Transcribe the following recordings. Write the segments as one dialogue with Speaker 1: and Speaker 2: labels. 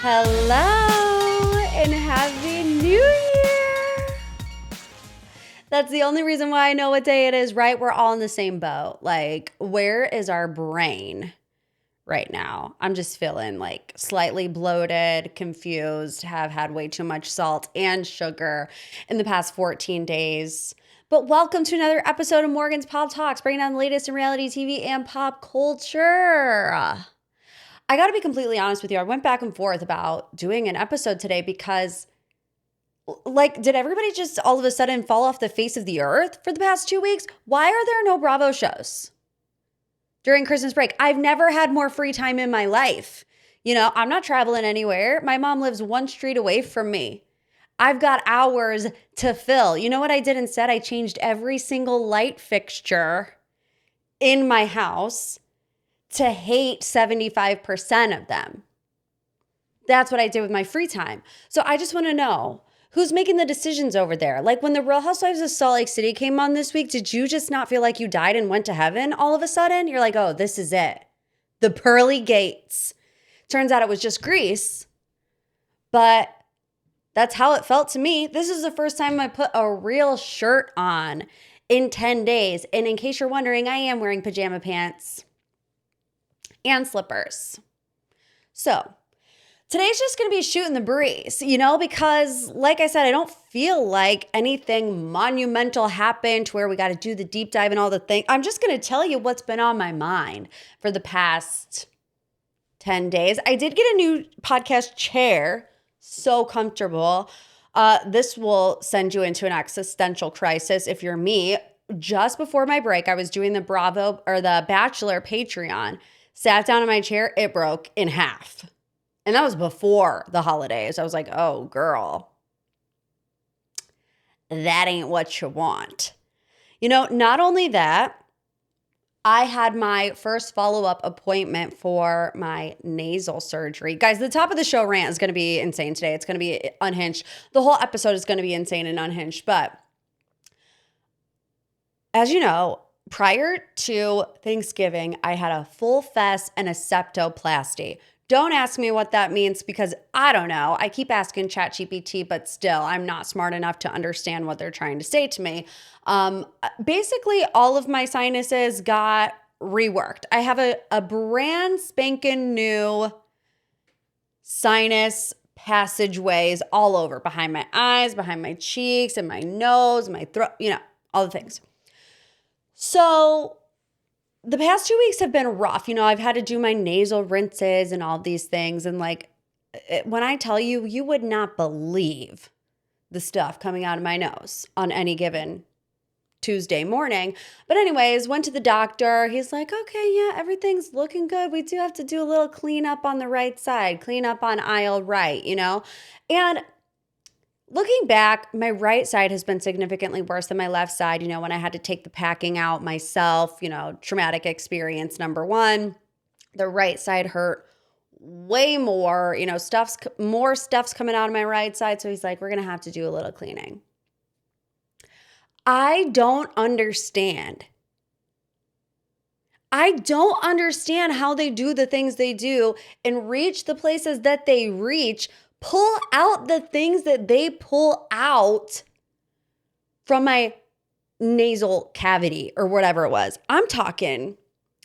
Speaker 1: Hello and Happy New Year. That's the only reason why I know what day it is, right? We're all in the same boat. Like, where is our brain right now? I'm just feeling like slightly bloated, confused, have had way too much salt and sugar in the past 14 days. But welcome to another episode of Morgan's Pop Talks, breaking down the latest in reality TV and pop culture. I got to be completely honest with you. I went back and forth about doing an episode today because, like, did everybody just all of a sudden fall off the face of the earth for the past 2 weeks? Why are there no Bravo shows during Christmas break? I've never had more free time in my life. You know, I'm not traveling anywhere. My mom lives one street away from me. I've got hours to fill. You know what I did instead? I changed every single light fixture in my house to hate 75% of them. That's what I did with my free time. So I just want to know, who's making the decisions over there? Like when the Real Housewives of Salt Lake City came on this week, did you just not feel like you died and went to heaven all of a sudden? You're like, oh, this is it. The pearly gates. Turns out it was just grease, but that's how it felt to me. This is the first time I put a real shirt on in 10 days. And in case you're wondering, I am wearing pajama pants and slippers. So today's just going to be shooting the breeze, you know, because like I said, I don't feel like anything monumental happened to where we got to do the deep dive and all the things. I'm just going to tell you what's been on my mind for the past 10 days. I did get a new podcast chair. So comfortable. This will send you into an existential crisis if you're me. Just before my break, I was doing the Bravo or the Bachelor Patreon. Sat down in my chair, it broke in half. And that was before the holidays. I was like, oh, girl, that ain't what you want. You know, not only that, I had my first follow-up appointment for my nasal surgery. Guys, the top of the show rant is going to be insane today. It's going to be unhinged. The whole episode is going to be insane and unhinged. But as you know, prior to Thanksgiving, I had a full fess and a septoplasty. Don't ask me what that means because I don't know. I keep asking ChatGPT, but still, I'm not smart enough to understand what they're trying to say to me. Basically, all of my sinuses got reworked. I have a brand spanking new sinus passageways all over, behind my eyes, behind my cheeks, and my nose, my throat, you know, all the things. So the past 2 weeks have been rough. You know, I've had to do my nasal rinses and all these things. And like, when I tell you, you would not believe the stuff coming out of my nose on any given Tuesday morning. But anyways, went to the doctor. He's like, okay, yeah, everything's looking good. We do have to do a little cleanup on the right side, clean up on aisle right, you know? And looking back, my right side has been significantly worse than my left side. You know, when I had to take the packing out myself, you know, traumatic experience number one. The right side hurt way more. You know, more stuff's coming out of my right side. So he's like, we're going to have to do a little cleaning. I don't understand. I don't understand how they do the things they do and reach the places that they reach, pull out the things that they pull out from my nasal cavity or whatever it was. I'm talking,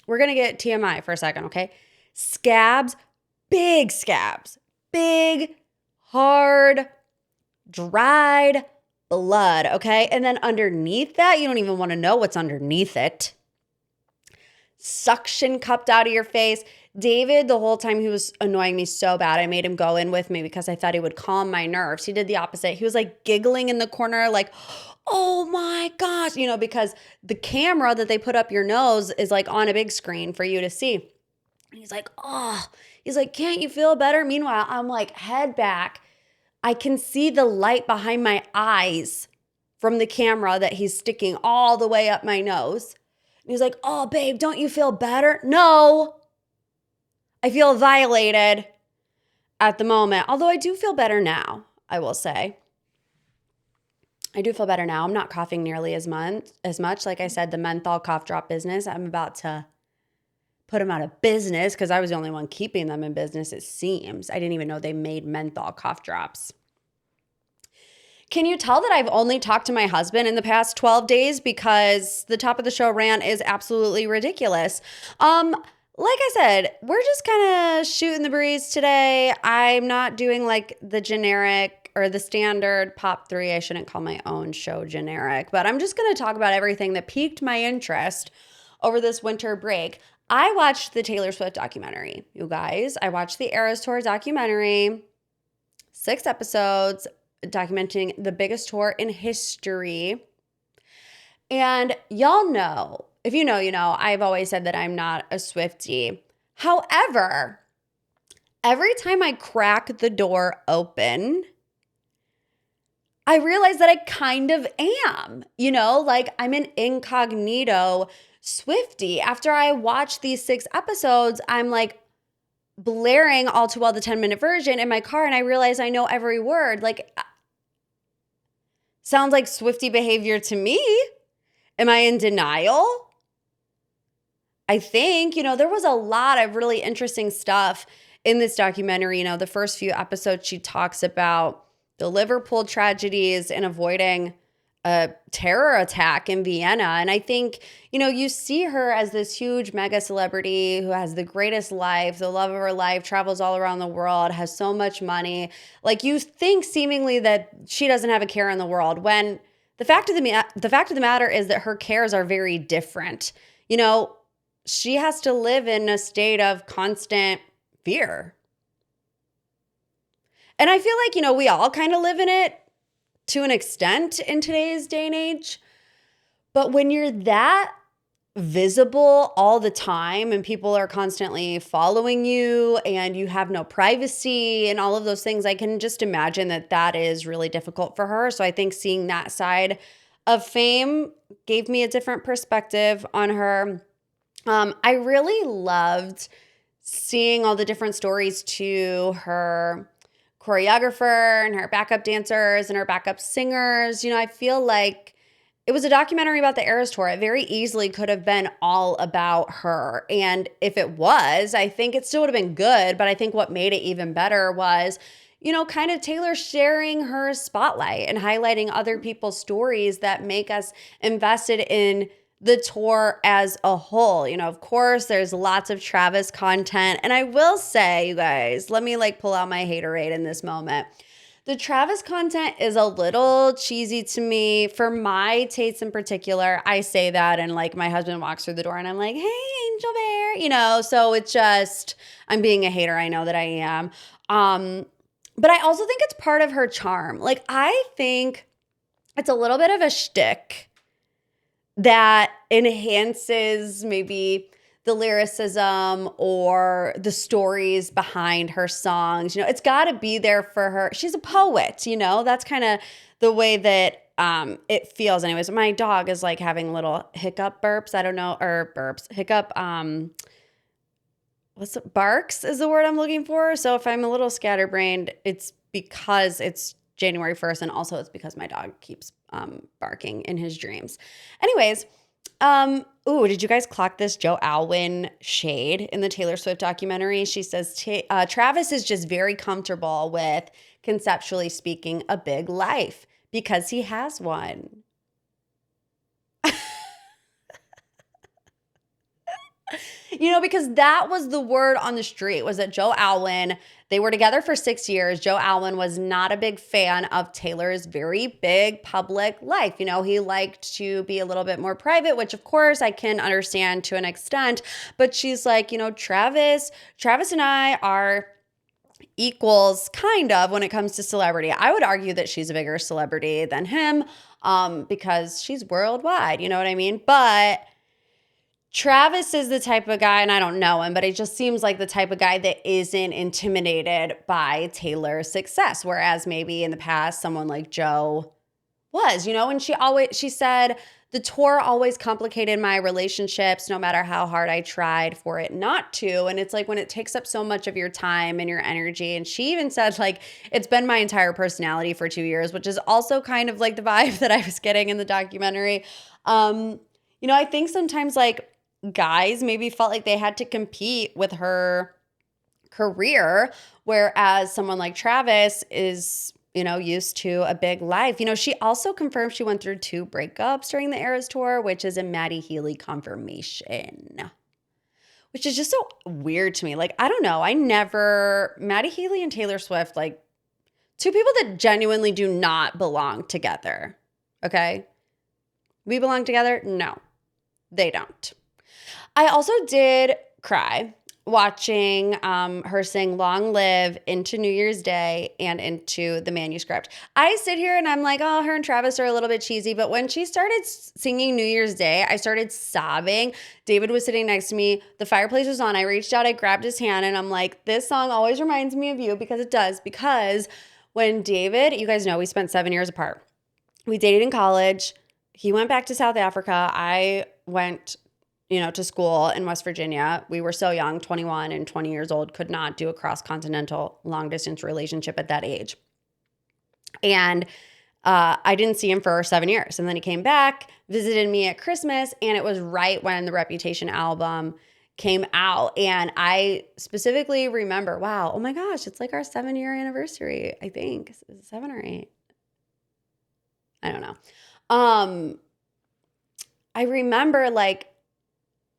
Speaker 1: we're going to get TMI for a second, okay? Scabs, big, hard, dried blood, okay? And then underneath that, you don't even want to know what's underneath it. Suction cupped out of your face. David, the whole time he was annoying me so bad, I made him go in with me because I thought he would calm my nerves. He did the opposite. He was like giggling in the corner like, oh my gosh, you know, because the camera that they put up your nose is like on a big screen for you to see. And he's like, oh, he's like, can't you feel better? Meanwhile, I'm like head back. I can see the light behind my eyes from the camera that he's sticking all the way up my nose. And he's like, oh, babe, don't you feel better? No, I feel violated at the moment. Although I do feel better now, I will say. I do feel better now. I'm not coughing nearly as much. Like I said, the menthol cough drop business, I'm about to put them out of business because I was the only one keeping them in business, it seems. I didn't even know they made menthol cough drops. Can you tell that I've only talked to my husband in the past 12 days because the top of the show rant is absolutely ridiculous? Like I said, we're just kind of shooting the breeze today. I'm not doing like the generic or the standard pop 3. I shouldn't call my own show generic, but I'm just going to talk about everything that piqued my interest over this winter break. I watched the Taylor Swift documentary, you guys. I watched the Eras Tour documentary, 6 episodes, documenting the biggest tour in history. And y'all know, if you know, you know, I've always said that I'm not a Swiftie. However, every time I crack the door open, I realize that I kind of am, you know, like I'm an incognito Swiftie. After I watch these 6 episodes, I'm like blaring All Too Well, the 10-minute version in my car, and I realize I know every word. Like, sounds like Swiftie behavior to me. Am I in denial? I think, you know, there was a lot of really interesting stuff in this documentary. You know, the first few episodes, she talks about the Liverpool tragedies and avoiding a terror attack in Vienna. And I think, you know, you see her as this huge mega celebrity who has the greatest life, the love of her life, travels all around the world, has so much money. Like, you think seemingly that she doesn't have a care in the world, when the fact of the matter is that her cares are very different. You know, she has to live in a state of constant fear. And I feel like, you know, we all kind of live in it to an extent in today's day and age. But when you're that visible all the time and people are constantly following you and you have no privacy and all of those things, I can just imagine that that is really difficult for her. So I think seeing that side of fame gave me a different perspective on her. I really loved seeing all the different stories to her choreographer and her backup dancers and her backup singers. You know, I feel like it was a documentary about the Eras Tour. It very easily could have been all about her. And if it was, I think it still would have been good. But I think what made it even better was, you know, kind of Taylor sharing her spotlight and highlighting other people's stories that make us invested in the tour as a whole. You know, of course, there's lots of Travis content. And I will say, you guys, let me like pull out my haterade in this moment. The Travis content is a little cheesy to me for my tastes in particular. I say that and like my husband walks through the door and I'm like, hey, Angel Bear, you know, so it's just, I'm being a hater. I know that I am. But I also think it's part of her charm. Like, I think it's a little bit of a shtick that enhances maybe the lyricism or the stories behind her songs. You know, it's got to be there for her. She's a poet, you know, that's kind of the way that it feels. Anyways, my dog is like having little hiccup burps. I don't know, or burps, hiccup, barks is the word I'm looking for. So if I'm a little scatterbrained, it's because it's January 1st. And also it's because my dog keeps barking in his dreams. Anyways, did you guys clock this Joe Alwyn shade in the Taylor Swift documentary? She says, Travis is just very comfortable with, conceptually speaking, a big life because he has one. You know, because that was the word on the street, was that Joe Alwyn, they were together for 6 years. Joe Alwyn was not a big fan of Taylor's very big public life. You know, he liked to be a little bit more private, which of course I can understand to an extent. But she's like, you know, Travis and I are equals kind of when it comes to celebrity. I would argue that she's a bigger celebrity than him because she's worldwide. You know what I mean? But Travis is the type of guy, and I don't know him, but it just seems like the type of guy that isn't intimidated by Taylor's success. Whereas maybe in the past, someone like Joe was, you know, and she said, the tour always complicated my relationships no matter how hard I tried for it not to. And it's like when it takes up so much of your time and your energy. And she even said, like, it's been my entire personality for 2 years, which is also kind of like the vibe that I was getting in the documentary. You know, I think sometimes like guys maybe felt like they had to compete with her career, whereas someone like Travis is, used to a big life. She also confirmed she went through 2 breakups during the Eras tour, which is a Matty Healy confirmation, which is just so weird to me. Like, I don't know. Matty Healy and Taylor Swift, like, 2 people that genuinely do not belong together. Okay? We belong together? No, they don't. I also did cry watching her sing Long Live into New Year's Day and into the manuscript. I sit here and I'm like, oh, her and Travis are a little bit cheesy. But when she started singing New Year's Day, I started sobbing. David was sitting next to me. The fireplace was on. I reached out, I grabbed his hand, and I'm like, this song always reminds me of you, because it does. Because when David, you guys know we spent 7 years apart. We dated in college. He went back to South Africa. I went to school in West Virginia. We were so young, 21 and 20 years old, could not do a cross-continental long-distance relationship at that age. And I didn't see him for 7 years. And then he came back, visited me at Christmas, and it was right when the Reputation album came out. And I specifically remember, wow, oh my gosh, it's like our 7-year anniversary, I think. Is it 7 or 8? I don't know. I remember, like,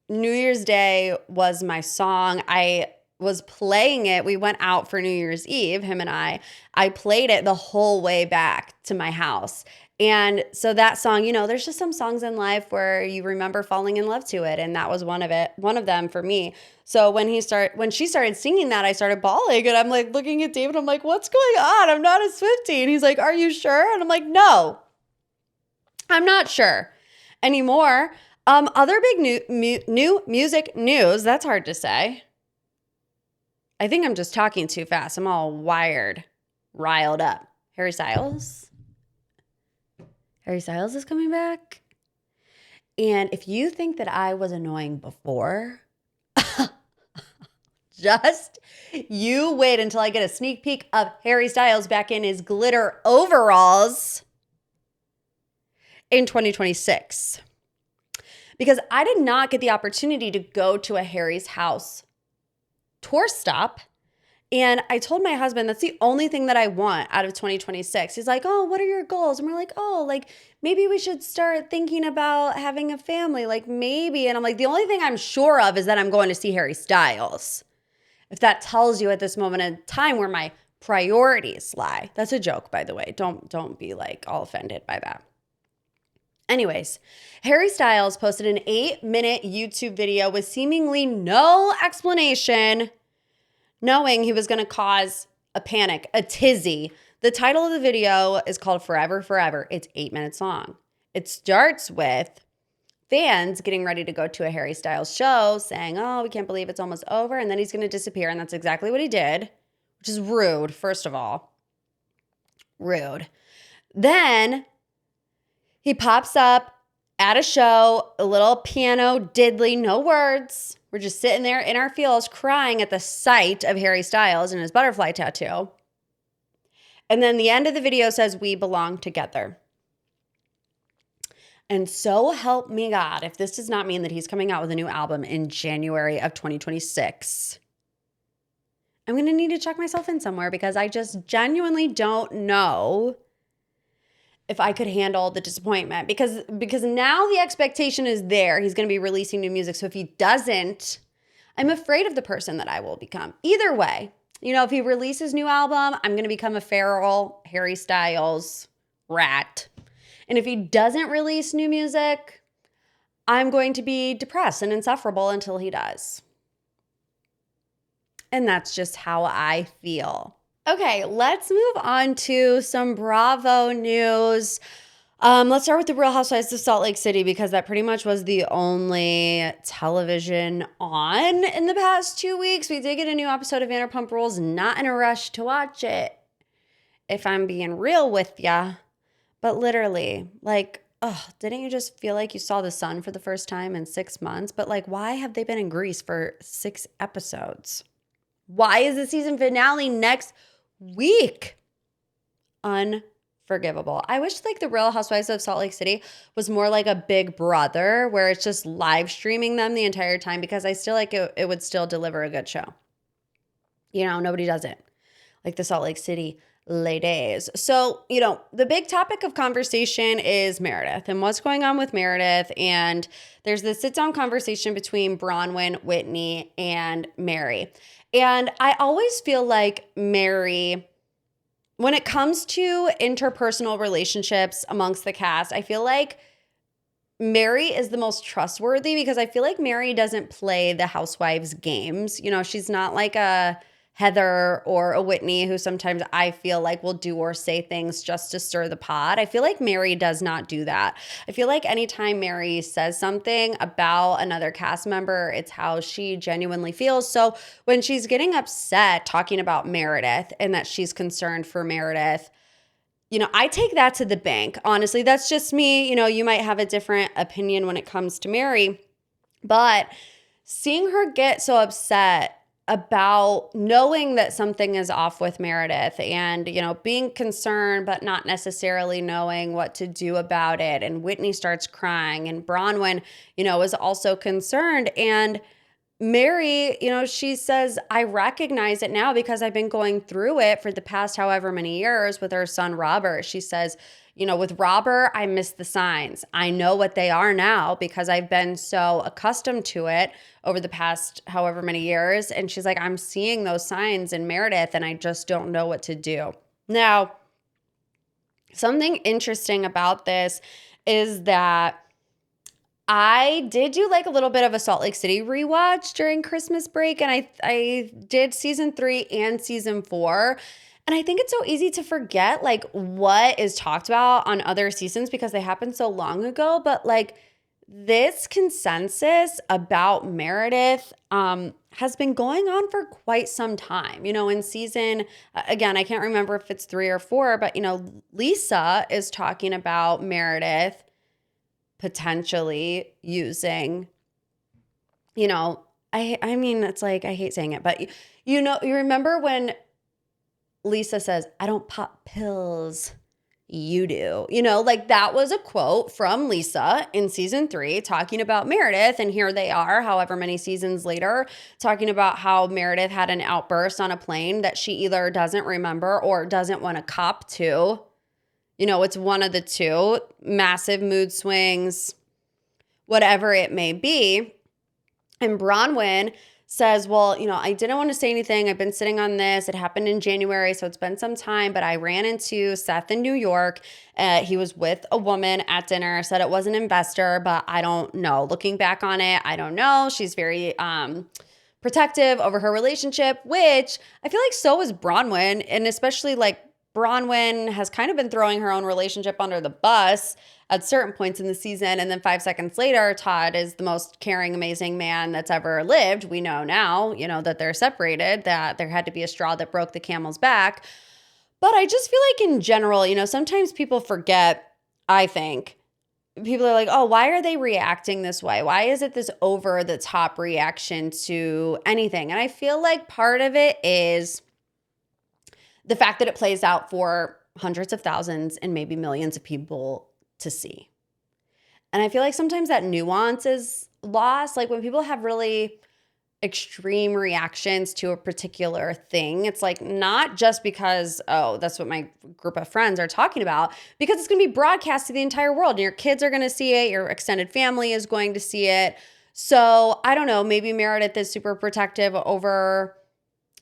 Speaker 1: New Year's Day was my song. I was playing it. We went out for New Year's Eve, him and I. I played it the whole way back to my house. And so that song, there's just some songs in life where you remember falling in love to it. And that was one of them for me. So when she started singing that, I started bawling, and I'm like looking at David. I'm like, what's going on? I'm not a Swiftie. And he's like, are you sure? And I'm like, no, I'm not sure anymore. Other big new music news, that's hard to say. I think I'm just talking too fast. I'm all riled up. Harry Styles is coming back. And if you think that I was annoying before, just you wait until I get a sneak peek of Harry Styles back in his glitter overalls in 2026. Because I did not get the opportunity to go to a Harry's House tour stop. And I told my husband, that's the only thing that I want out of 2026. He's like, oh, what are your goals? And we're like, oh, like maybe we should start thinking about having a family, like maybe. And I'm like, the only thing I'm sure of is that I'm going to see Harry Styles. If that tells you at this moment in time where my priorities lie. That's a joke, by the way. Don't be like all offended by that. Anyways, Harry Styles posted an 8-minute YouTube video with seemingly no explanation, knowing he was going to cause a panic, a tizzy. The title of the video is called Forever, Forever. It's 8 minutes long. It starts with fans getting ready to go to a Harry Styles show saying, oh, we can't believe it's almost over. And then he's going to disappear. And that's exactly what he did, which is rude, first of all. Rude. Then he pops up at a show, a little piano diddly, no words. We're just sitting there in our feels crying at the sight of Harry Styles and his butterfly tattoo. And then the end of the video says, we belong together. And so help me God, if this does not mean that he's coming out with a new album in January of 2026, I'm going to need to check myself in somewhere, because I just genuinely don't know if I could handle the disappointment, because now the expectation is there. He's going to be releasing new music. So if he doesn't, I'm afraid of the person that I will become. Either way, if he releases new album, I'm going to become a feral Harry Styles rat. And if he doesn't release new music, I'm going to be depressed and insufferable until he does. And that's just how I feel. Okay, let's move on to some Bravo news. Let's start with the Real Housewives of Salt Lake City, because that pretty much was the only television on in the past 2 weeks. We did get a new episode of Vanderpump Rules. Not in a rush to watch it, if I'm being real with ya. But literally, like, didn't you just feel like you saw the sun for the first time in 6 months? But like, why have they been in Greece for 6 episodes? Why is the season finale next week? Unfreaking forgivable. I wish like the Real Housewives of Salt Lake City was more like a Big Brother where it's just live streaming them the entire time, because I still like it would still deliver a good show. You know, nobody does it like the Salt Lake City ladies. So, you know, the big topic of conversation is Meredith and what's going on with Meredith. And there's this sit-down conversation between Bronwyn, Whitney, and Mary. And I always feel like Mary, when it comes to interpersonal relationships amongst the cast, I feel like Mary is the most trustworthy, because I feel like Mary doesn't play the housewives games. You know, she's not like a Heather or a Whitney who sometimes I feel like will do or say things just to stir the pot. I feel like Mary does not do that. I feel like anytime Mary says something about another cast member, it's how she genuinely feels. So when she's getting upset talking about Meredith and that she's concerned for Meredith, you know, I take that to the bank. Honestly, that's just me. You know, you might have a different opinion when it comes to Mary, but seeing her get so upset about knowing that something is off with Meredith and, you know, being concerned but not necessarily knowing what to do about it. And Whitney starts crying, and Bronwyn, you know, is also concerned. And Mary, you know, she says, I recognize it now because I've been going through it for the past however many years with her son, Robert. She says, you know, with Robert, I miss the signs. I know what they are now because I've been so accustomed to it over the past however many years. And she's like, I'm seeing those signs in Meredith and I just don't know what to do. Now, something interesting about this is that I did do like a little bit of a Salt Lake City rewatch during Christmas break, and I did season 3 and season 4. And I think it's so easy to forget like what is talked about on other seasons because they happened so long ago. But like this consensus about Meredith has been going on for quite some time. You know, in season, again, I can't remember if it's 3 or 4, but you know, Lisa is talking about Meredith potentially using, you know, I mean, it's like, I hate saying it, but you know, you remember when Lisa says, I don't pop pills, you do. You know, like that was a quote from Lisa in season 3 talking about Meredith. And here they are, however many seasons later, talking about how Meredith had an outburst on a plane that she either doesn't remember or doesn't want to cop to. You know, it's one of the two, massive mood swings, whatever it may be. And Bronwyn says, well, you know, I didn't want to say anything. I've been sitting on this. It happened in January, so it's been some time, but I ran into Seth in New York. He was with a woman at dinner, said it was an investor, but I don't know. Looking back on it, I don't know. She's very protective over her relationship, which I feel like so is Bronwyn, and especially like Bronwyn has kind of been throwing her own relationship under the bus at certain points in the season. And then 5 seconds later, Todd is the most caring, amazing man that's ever lived. We know now, you know, that they're separated, that there had to be a straw that broke the camel's back. But I just feel like in general, you know, sometimes people forget, I think, people are like, oh, why are they reacting this way? Why is it this over the top reaction to anything? And I feel like part of it is the fact that it plays out for hundreds of thousands and maybe millions of people to see. And I feel like sometimes that nuance is lost. Like when people have really extreme reactions to a particular thing, it's like not just because, oh, that's what my group of friends are talking about, because it's going to be broadcast to the entire world. And your kids are going to see it. Your extended family is going to see it. So I don't know, maybe Meredith is super protective over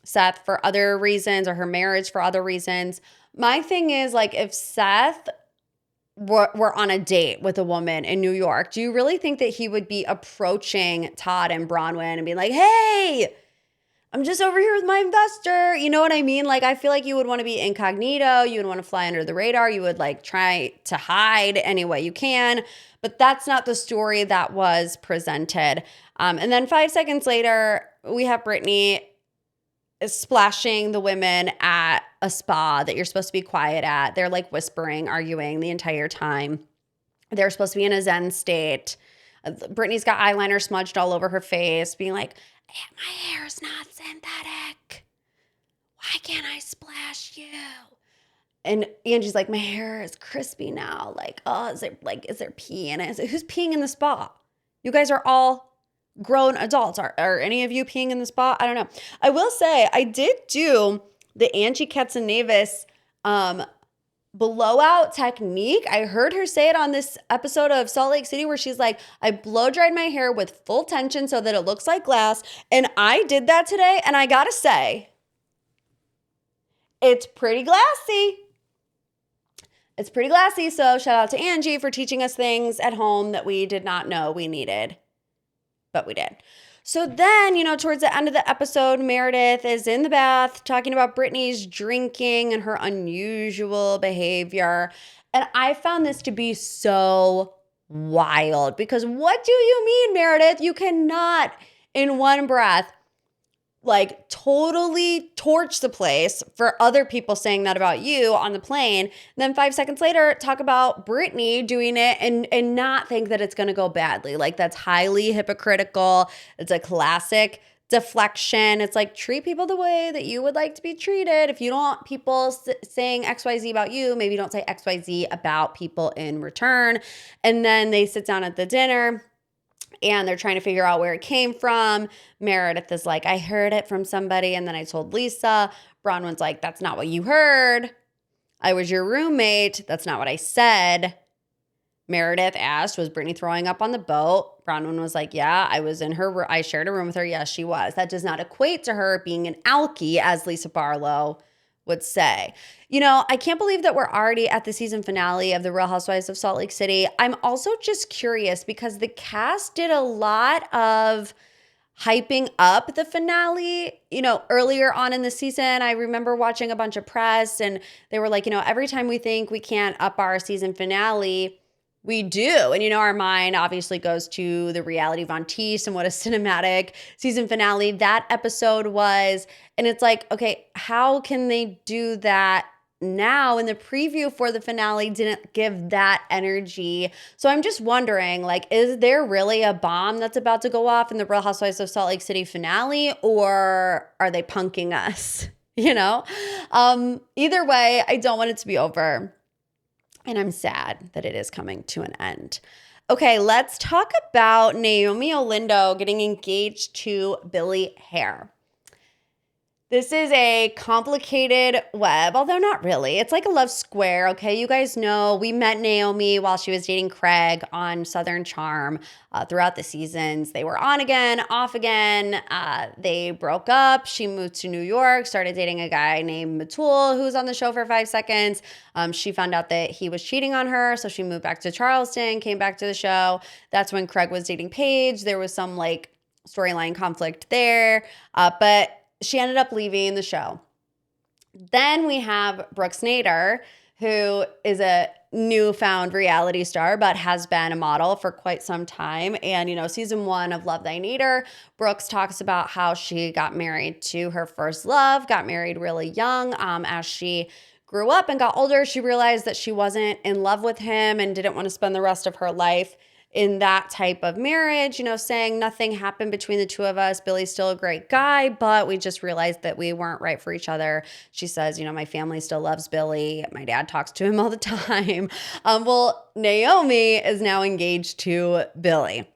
Speaker 1: Seth for other reasons, or her marriage for other reasons. My thing is, like, if Seth were on a date with a woman in New York, do you really think that he would be approaching Todd and Bronwyn and being like, hey, I'm just over here with my investor? You know what I mean? Like, I feel like you would want to be incognito. You would want to fly under the radar. You would like try to hide any way you can. But that's not the story that was presented. And then 5 seconds later, we have Britani splashing the women at a spa that you're supposed to be quiet at. They're like whispering, arguing the entire time. They're supposed to be in a zen state. Britani's got eyeliner smudged all over her face, being like, my hair's not synthetic. Why can't I splash you? And Angie's like, my hair is crispy now. Like, oh, is there pee in it? Like, who's peeing in the spa? You guys are all grown adults. Are any of you peeing in the spa? I don't know. I will say I did do the Angie Katsunavis blowout technique. I heard her say it on this episode of Salt Lake City where she's like, I blow dried my hair with full tension so that it looks like glass. And I did that today. And I gotta say, it's pretty glassy. It's pretty glassy. So shout out to Angie for teaching us things at home that we did not know we needed, but we did. So then, towards the end of the episode, Meredith is in the bath talking about Britani's drinking and her unusual behavior. And I found this to be so wild because what do you mean, Meredith? You cannot in one breath totally torch the place for other people saying that about you on the plane. And then 5 seconds later, talk about Britani doing it and not think that it's going to go badly. That's highly hypocritical. It's a classic deflection. It's treat people the way that you would like to be treated. If you don't want people saying XYZ about you, maybe don't say XYZ about people in return. And then they sit down at the dinner and they're trying to figure out where it came from. Meredith is like, I heard it from somebody, and then I told Lisa. Bronwyn's like, that's not what you heard. I was your roommate. That's not what I said. Meredith asked, was Britani throwing up on the boat? Bronwyn was like, yeah, I was in her. I shared a room with her. Yes, she was. That does not equate to her being an alkie, as Lisa Barlow would say. I can't believe that we're already at the season finale of The Real Housewives of Salt Lake City. I'm also just curious because the cast did a lot of hyping up the finale. Earlier on in the season, I remember watching a bunch of press and they were like, every time we think we can't up our season finale, we do. And, our mind obviously goes to the reality Von Teese and what a cinematic season finale that episode was. And it's like, okay, how can they do that now? And the preview for the finale didn't give that energy. So I'm just wondering, is there really a bomb that's about to go off in the Real Housewives of Salt Lake City finale, or are they punking us? Either way, I don't want it to be over. And I'm sad that it is coming to an end. Okay, let's talk about Naomie Olindo getting engaged to Billy Haire. This is a complicated web, although not really. It's like a love square, okay? You guys know we met Naomie while she was dating Craig on Southern Charm throughout the seasons. They were on again, off again. They broke up. She moved to New York, started dating a guy named Matul, who was on the show for 5 seconds. She found out that he was cheating on her, so she moved back to Charleston, came back to the show. That's when Craig was dating Paige. There was some storyline conflict there, but she ended up leaving the show. Then we have Brooks Nader, who is a newfound reality star, but has been a model for quite some time. And, season 1 of Love Thy Nader, Brooks talks about how she got married to her first love, got married really young. As she grew up and got older, she realized that she wasn't in love with him and didn't want to spend the rest of her life in that type of marriage, saying nothing happened between the two of us. Billy's still a great guy, but we just realized that we weren't right for each other. She says, my family still loves Billy. My dad talks to him all the time. Well, Naomie is now engaged to Billy.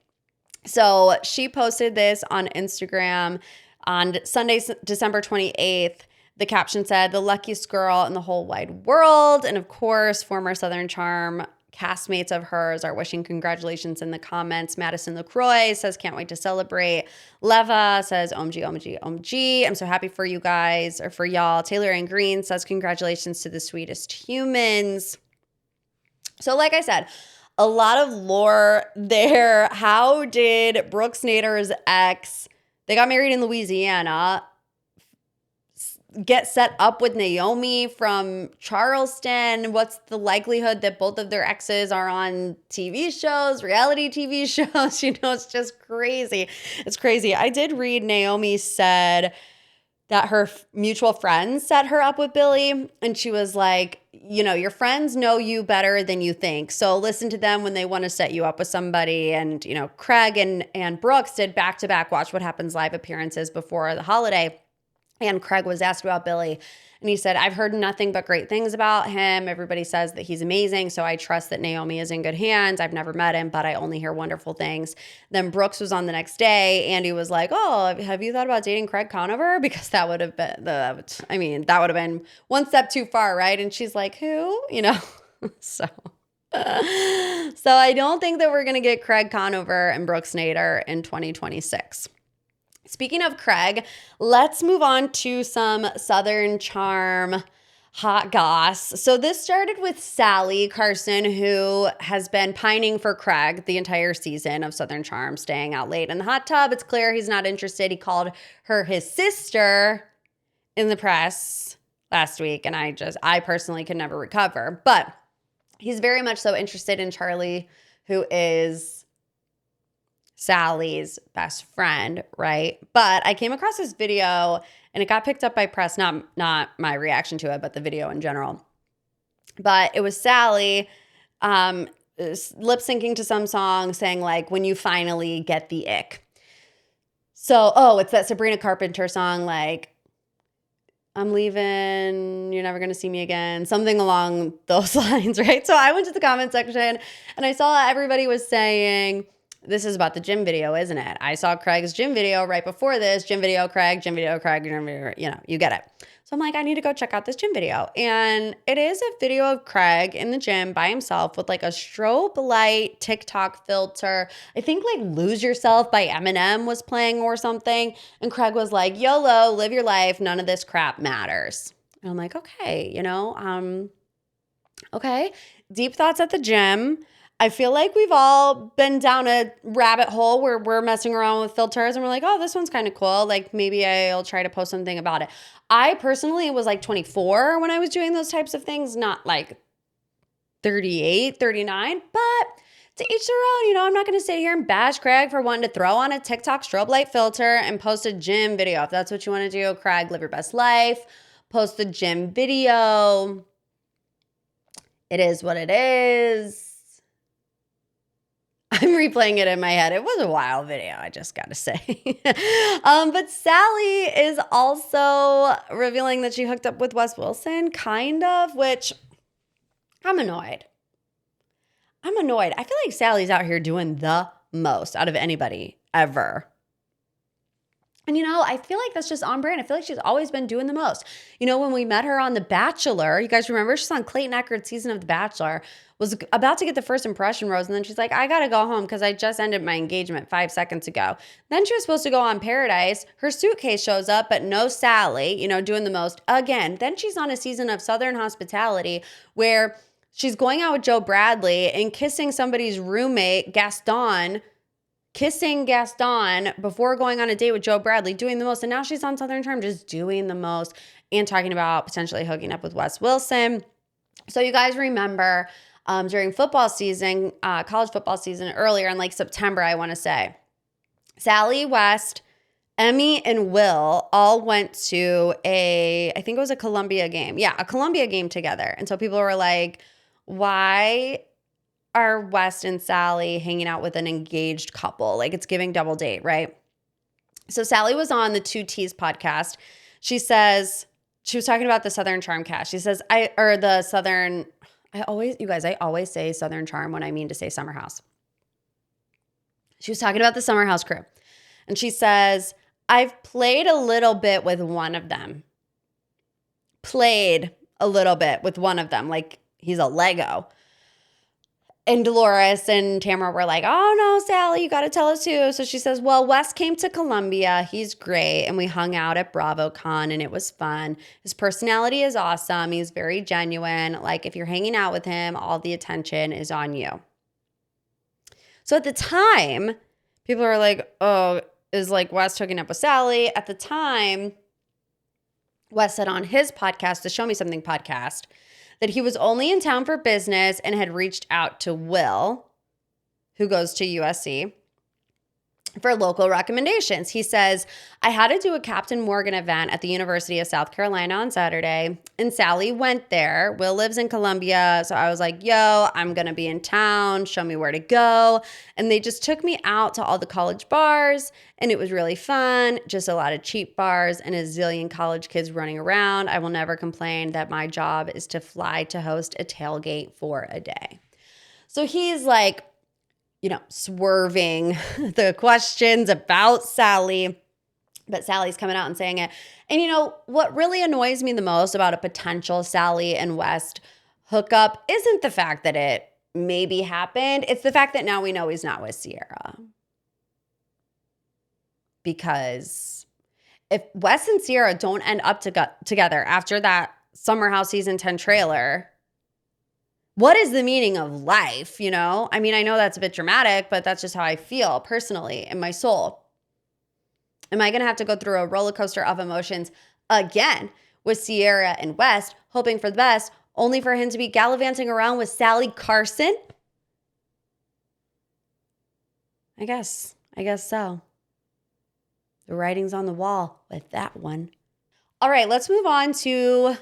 Speaker 1: So she posted this on Instagram on Sunday, December 28th. The caption said, the luckiest girl in the whole wide world. And of course, former Southern Charm castmates of hers are wishing congratulations in the comments. Madison LaCroix says, can't wait to celebrate. Leva says, OMG, OMG, OMG. I'm so happy for you guys, or for y'all. Taylor Ann Green says, congratulations to the sweetest humans. So like I said, a lot of lore there. How did Brooks Nader's ex, they got married in Louisiana, get set up with Naomie from Charleston? What's the likelihood that both of their exes are on TV shows, reality TV shows? It's just crazy. It's crazy. I did read Naomie said that her mutual friends set her up with Billy, and she was like, your friends know you better than you think, so listen to them when they want to set you up with somebody. And, Craig and Brooks did back-to-back Watch What Happens Live appearances before the holiday. And Craig was asked about Billy, and he said, I've heard nothing but great things about him. Everybody says that he's amazing, so I trust that Naomie is in good hands. I've never met him, but I only hear wonderful things. Then Brooks was on the next day. Andy was like, oh, have you thought about dating Craig Conover? Because that would have been, that would have been one step too far, right? And she's like, who? So I don't think that we're going to get Craig Conover and Brooks Nader in 2026. Speaking of Craig, let's move on to some Southern Charm hot goss. So this started with Salley Carson, who has been pining for Craig the entire season of Southern Charm, staying out late in the hot tub. It's clear he's not interested. He called her his sister in the press last week, and I personally could never recover. But he's very much so interested in Charlie, who is Sally's best friend, right? But I came across this video and it got picked up by press, not my reaction to it, but the video in general. But it was Salley lip syncing to some song saying like, when you finally get the ick. So, it's that Sabrina Carpenter song, like, I'm leaving, you're never going to see me again, something along those lines, right? So I went to the comment section and I saw everybody was saying, this is about the gym video, isn't it? I saw Craig's gym video right before this. Gym video, Craig, you get it. So I'm like, I need to go check out this gym video. And it is a video of Craig in the gym by himself with like a strobe light TikTok filter. I think like Lose Yourself by Eminem was playing or something. And Craig was like, YOLO, live your life. None of this crap matters. And I'm like, okay, okay. Deep thoughts at the gym. I feel like we've all been down a rabbit hole where we're messing around with filters and we're like, oh, this one's kind of cool. Like maybe I'll try to post something about it. I personally was like 24 when I was doing those types of things, not like 38, 39, but to each their own. I'm not going to sit here and bash Craig for wanting to throw on a TikTok strobe light filter and post a gym video. If that's what you want to do, Craig, live your best life. Post a gym video. It is what it is. I'm replaying it in my head. It was a wild video, I just got to say. But Salley is also revealing that she hooked up with Wes Wilson, kind of, which I'm annoyed. I feel like Sally's out here doing the most out of anybody ever. And, I feel like that's just on brand. I feel like she's always been doing the most. When we met her on The Bachelor, you guys remember she's on Clayton Echard's season of The Bachelor, was about to get the first impression rose. And then she's like, I got to go home because I just ended my engagement 5 seconds ago. Then she was supposed to go on Paradise. Her suitcase shows up, but no Salley, doing the most again. Then she's on a season of Southern Hospitality where she's going out with Joe Bradley and kissing somebody's roommate, Gaston, before going on a date with Joe Bradley, doing the most. And now she's on Southern Charm, just doing the most and talking about potentially hooking up with Wes Wilson. So you guys remember during football season, college football season earlier in like September, I want to say, Salley, West, Emmy, and Will all went to I think it was a Columbia game. Yeah, a Columbia game together. And so people were like, why are West and Salley hanging out with an engaged couple? Like it's giving double date, right? So Salley was on the 2T's podcast. She says, she was talking about the Southern Charm cast. She says, I always say Southern Charm when I mean to say Summer House. She was talking about the Summer House crew. And she says, I've played a little bit with one of them. Like he's a Lego. And Dolores and Tamara were like, oh no, Salley, you got to tell us who. So she says, well, Wes came to Columbia. He's great. And we hung out at BravoCon and it was fun. His personality is awesome. He's very genuine. Like if you're hanging out with him, all the attention is on you. So at the time, people were like, oh, is like Wes hooking up with Salley? At the time, Wes said on his podcast, the Show Me Something podcast, that he was only in town for business and had reached out to Will, who goes to USC, for local recommendations. He says, I had to do a Captain Morgan event at the University of South Carolina on Saturday, and Salley went there. Will lives in Columbia, so I was like, yo, I'm going to be in town. Show me where to go. And they just took me out to all the college bars, and it was really fun. Just a lot of cheap bars and a zillion college kids running around. I will never complain that my job is to fly to host a tailgate for a day. So he's like, swerving the questions about Salley, but Sally's coming out and saying it. And what really annoys me the most about a potential Salley and West hookup isn't the fact that it maybe happened. It's the fact that now we know he's not with Ciara. Because if Wes and Ciara don't end up together after that Summer House Season 10 trailer, what is the meaning of life, I mean, I know that's a bit dramatic, but that's just how I feel personally in my soul. Am I going to have to go through a roller coaster of emotions again with Ciara and West, hoping for the best, only for him to be gallivanting around with Salley Carson? I guess so. The writing's on the wall with that one. All right, let's move on to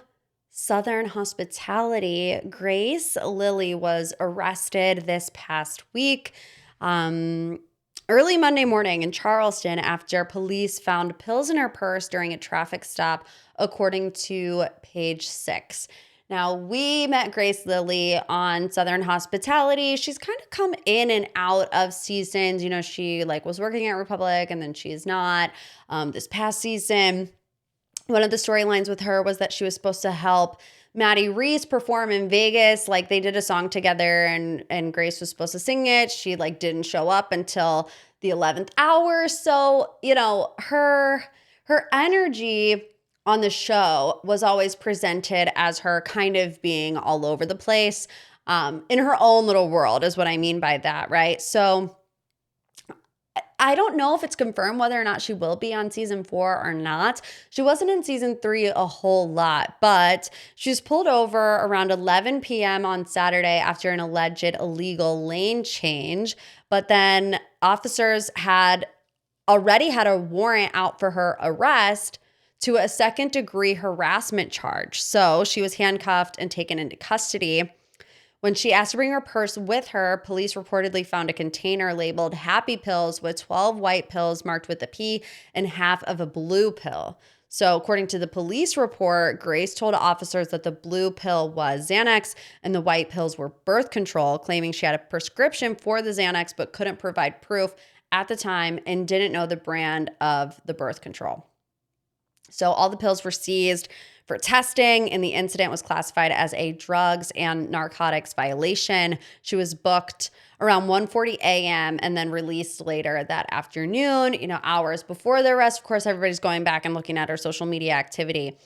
Speaker 1: Southern hospitality. Grace Lilly was arrested this past week, early Monday morning in Charleston after police found pills in her purse during a traffic stop, according to Page 6. Now, we met Grace Lilly on Southern Hospitality. She's kind of come in and out of seasons. She was working at Republic and then she's not. This past season, one of the storylines with her was that she was supposed to help Matty Reese perform in Vegas. They did a song together and Grace was supposed to sing it. She didn't show up until the 11th hour. So, her energy on the show was always presented as her kind of being all over the place in her own little world is what I mean by that, right? So I don't know if it's confirmed whether or not she will be on season 4 or not. She wasn't in season 3 a whole lot, but she was pulled over around 11 p.m. on Saturday after an alleged illegal lane change. But then officers had already had a warrant out for her arrest to a second-degree harassment charge. So she was handcuffed and taken into custody. When she asked to bring her purse with her, police reportedly found a container labeled Happy Pills with 12 white pills marked with a P and half of a blue pill. So according to the police report, Grace told officers that the blue pill was Xanax and the white pills were birth control, claiming she had a prescription for the Xanax but couldn't provide proof at the time and didn't know the brand of the birth control. So all the pills were seized for testing, and the incident was classified as a drugs and narcotics violation. She was booked around 1:40 a.m. and then released later that afternoon, hours before the arrest. Of course, everybody's going back and looking at her social media activity.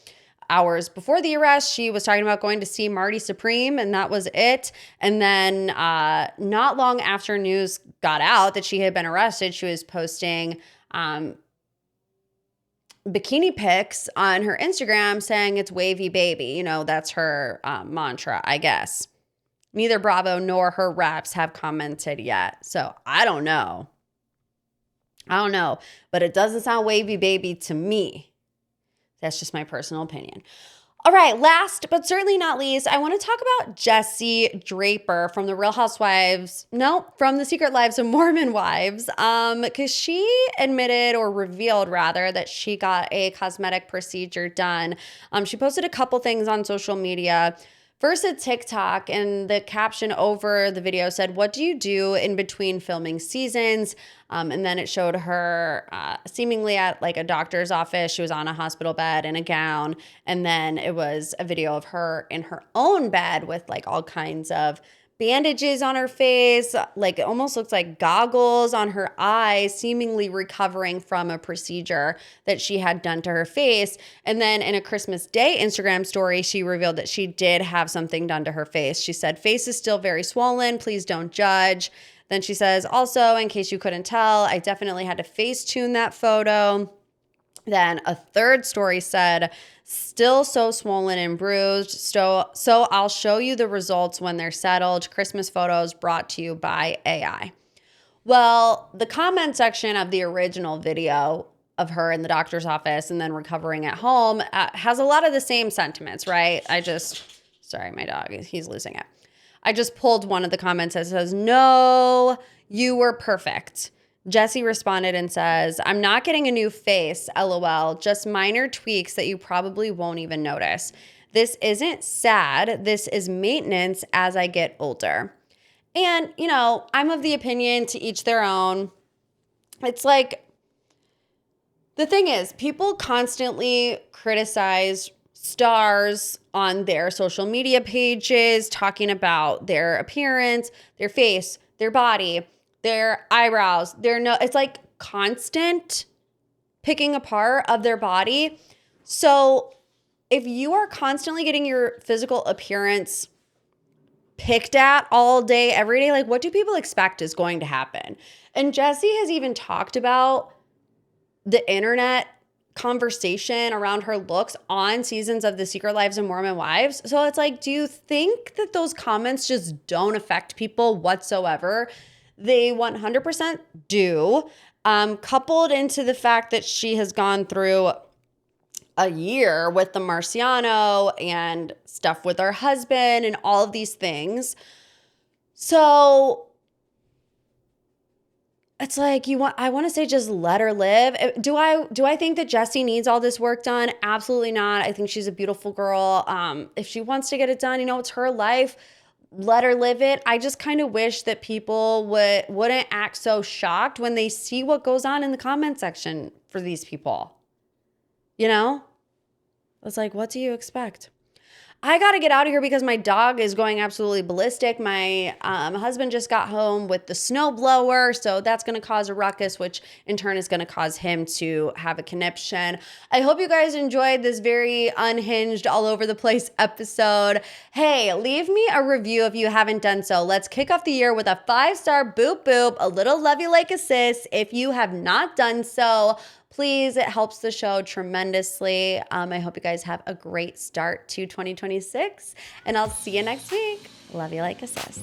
Speaker 1: Hours before the arrest, she was talking about going to see Marty Supreme, and that was it. And then not long after news got out that she had been arrested, she was posting bikini pics on her Instagram saying it's wavy baby. That's her mantra, I guess. Neither Bravo nor her reps have commented yet. So I don't know, but it doesn't sound wavy baby to me. That's just my personal opinion. All right, last but certainly not least, I want to talk about Jessi Draper from the Real Housewives. No, from the Secret Lives of Mormon Wives, because she admitted or revealed rather that she got a cosmetic procedure done. She posted a couple things on social media. First, a TikTok, and the caption over the video said, "What do you do in between filming seasons?" And then it showed her seemingly at a doctor's office. She was on a hospital bed in a gown. And then it was a video of her in her own bed with all kinds of bandages on her face. It almost looks like goggles on her eyes, seemingly recovering from a procedure that she had done to her face. And then in a Christmas Day Instagram story, she revealed that she did have something done to her face. She said, "Face is still very swollen. Please don't judge." Then she says, "Also, in case you couldn't tell, I definitely had to Facetune that photo." Then a third story said, "Still so swollen and bruised. So I'll show you the results when they're settled. Christmas photos brought to you by AI." Well, the comment section of the original video of her in the doctor's office and then recovering at home has a lot of the same sentiments, right? Sorry, my dog, he's losing it. I just pulled one of the comments that says, no, you were perfect. Jessi responded and says, I'm not getting a new face, LOL, just minor tweaks that you probably won't even notice. This isn't sad. This is maintenance as I get older. And, you know, I'm of the opinion, to each their own. It's like, the thing is, people constantly criticize stars on their social media pages, talking about their appearance, their face, their body, their eyebrows, it's like constant picking apart of their body. So if you are constantly getting your physical appearance picked at all day, every day, like what do people expect is going to happen? And Jessi has even talked about the internet conversation around her looks on seasons of The Secret Lives of Mormon Wives. So it's like, do you think that those comments just don't affect people whatsoever? They 100% do. Coupled into the fact that she has gone through a year with the Marciano and stuff with her husband and all of these things. So it's like I want to say just let her live. Do I think that Jessi needs all this work done? Absolutely not. I think she's a beautiful girl. If she wants to get it done, you know, it's her life. Let her live it. I just kind of wish that people wouldn't act so shocked when they see what goes on in the comment section for these people. You know? It's like, what do you expect? I got to get out of here because my dog is going absolutely ballistic. My husband just got home with the snowblower, so that's going to cause a ruckus, which in turn is going to cause him to have a conniption. I hope you guys enjoyed this very unhinged, all over the place episode. Hey, leave me a review if you haven't done so. Let's kick off the year with a 5-star boop boop, a little love you like a sis. If you have not done so, please, it helps the show tremendously. I hope you guys have a great start to 2026, and I'll see you next week. Love you like a sis.